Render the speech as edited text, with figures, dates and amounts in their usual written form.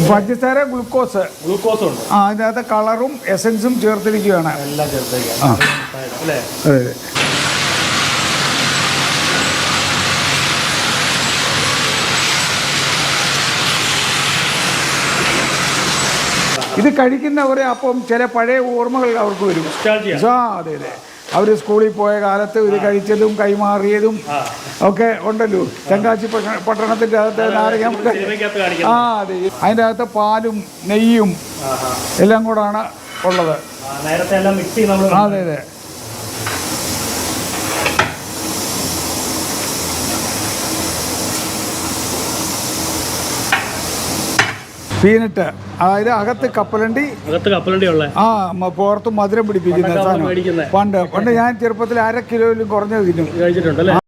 പഞ്ചസാര ഗ്ലൂക്കോസ് ഉണ്ട്. അതിനകത്ത് കളറും എസൻസും ചേർത്തിരിക്കുകയാണ്. എല്ലാം ചേർത്തിരിക്കുകയാണ്. അതെ. ഇത് കഴിക്കുന്നവരെ അപ്പം ചില പഴയ ഓർമ്മകൾ അവർക്ക് വരും. അതെ. അവർ സ്കൂളിൽ പോയ കാലത്ത് ഇത് കഴിച്ചതും കൈമാറിയതും ഒക്കെ ഉണ്ടല്ലോ. തെങ്കാശി പട്ടണത്തിൻ്റെ അകത്ത് നാരങ്ങ. അതെ. അതിൻ്റെ അകത്ത് പാലും നെയ്യും എല്ലാം കൂടാണ് ഉള്ളത്. അതെ. പീനട്ട്, അതായത് അകത്ത് കപ്പലണ്ടി ഉള്ള പുറത്ത് മധുരം പിടിപ്പിക്കുന്ന സാധനം. പണ്ട് ഞാൻ ചെറുപ്പത്തിൽ 1/2 കിലോയിലും കുറഞ്ഞത് തിന്നും.